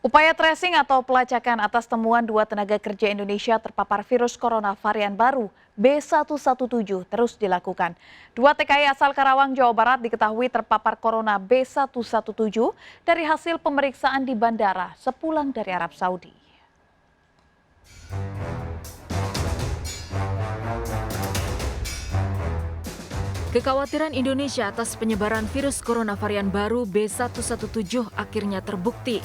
Upaya tracing atau pelacakan atas temuan dua tenaga kerja Indonesia terpapar virus corona varian baru B117 terus dilakukan. Dua TKI asal Karawang, Jawa Barat diketahui terpapar corona B117 dari hasil pemeriksaan di bandara sepulang dari Arab Saudi. Kekhawatiran Indonesia atas penyebaran virus corona varian baru B117 akhirnya terbukti.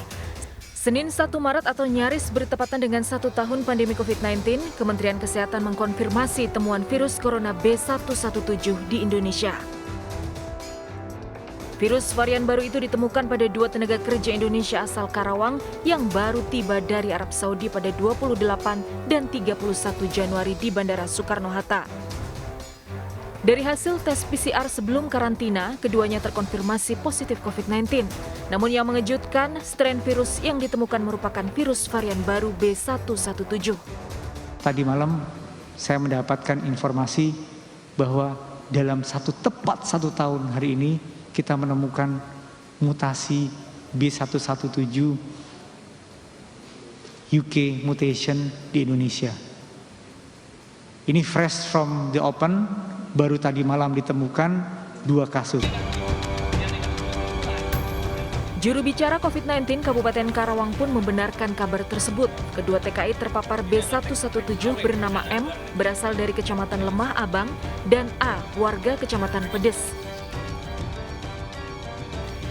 Senin 1 Maret atau nyaris bertepatan dengan 1 tahun pandemi COVID-19, Kementerian Kesehatan mengkonfirmasi temuan virus corona B117 di Indonesia. Virus varian baru itu ditemukan pada dua tenaga kerja Indonesia asal Karawang yang baru tiba dari Arab Saudi pada 28 dan 31 Januari di Bandara Soekarno-Hatta. Dari hasil tes PCR sebelum karantina, keduanya terkonfirmasi positif COVID-19. Namun yang mengejutkan, strain virus yang ditemukan merupakan virus varian baru B117. Tadi malam saya mendapatkan informasi bahwa dalam tepat satu tahun hari ini kita menemukan mutasi B117 UK mutation di Indonesia. Ini fresh from the open. Baru tadi malam ditemukan 2 kasus. Juru bicara COVID-19 Kabupaten Karawang pun membenarkan kabar tersebut. Kedua TKI terpapar B117 bernama M, berasal dari Kecamatan Lemah Abang, dan A, warga Kecamatan Pedes.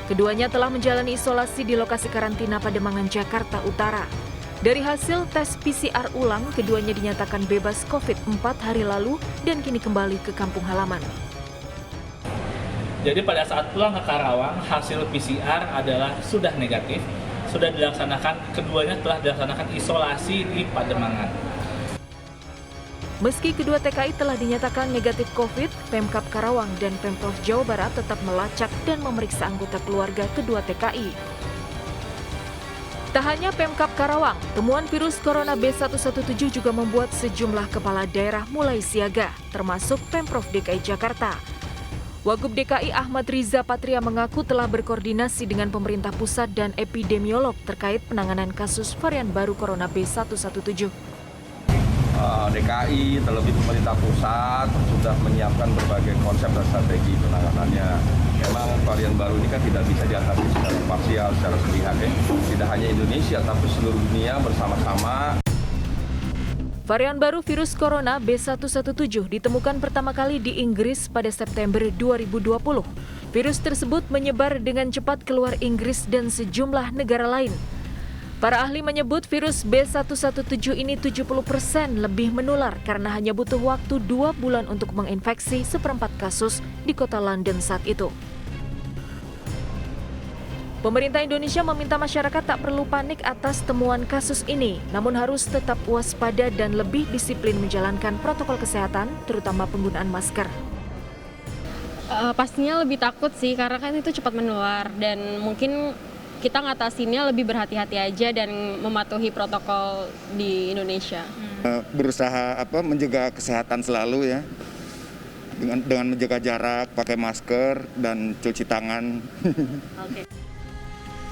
Keduanya telah menjalani isolasi di lokasi karantina Pademangan, Jakarta Utara. Dari hasil tes PCR ulang, keduanya dinyatakan bebas COVID 4 hari lalu dan kini kembali ke kampung halaman. Jadi pada saat pulang ke Karawang, hasil PCR adalah sudah negatif, sudah dilaksanakan, keduanya telah dilaksanakan isolasi di Pademangan. Meski kedua TKI telah dinyatakan negatif COVID, Pemkab Karawang dan Pemprov Jawa Barat tetap melacak dan memeriksa anggota keluarga kedua TKI. Tak hanya Pemkab Karawang, temuan virus corona B117 juga membuat sejumlah kepala daerah mulai siaga, termasuk Pemprov DKI Jakarta. Wagub DKI Ahmad Riza Patria mengaku telah berkoordinasi dengan pemerintah pusat dan epidemiolog terkait penanganan kasus varian baru corona B117. DKI, terlebih pemerintah pusat sudah menyiapkan berbagai konsep dan strategi penanganannya. Memang varian baru ini kan tidak bisa diatasi secara parsial, secara sepihak. Tidak hanya Indonesia, tapi seluruh dunia bersama-sama. Varian baru virus corona B117 ditemukan pertama kali di Inggris pada September 2020. Virus tersebut menyebar dengan cepat keluar Inggris dan sejumlah negara lain. Para ahli menyebut virus B117 ini 70% lebih menular karena hanya butuh waktu 2 bulan untuk menginfeksi seperempat kasus di kota London saat itu. Pemerintah Indonesia meminta masyarakat tak perlu panik atas temuan kasus ini, namun harus tetap waspada dan lebih disiplin menjalankan protokol kesehatan, terutama penggunaan masker. Pastinya lebih takut sih, karena kan itu cepat menular dan mungkin kita ngatasinnya lebih berhati-hati aja dan mematuhi protokol di Indonesia. Berusaha menjaga kesehatan selalu ya, dengan menjaga jarak, pakai masker dan cuci tangan. Oke.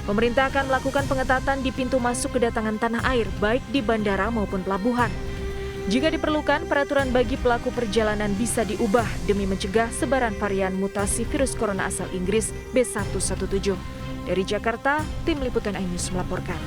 Pemerintah akan melakukan pengetatan di pintu masuk kedatangan tanah air, baik di bandara maupun pelabuhan. Jika diperlukan, peraturan bagi pelaku perjalanan bisa diubah demi mencegah sebaran varian mutasi virus corona asal Inggris B117. Dari Jakarta, Tim Liputan iNews melaporkan.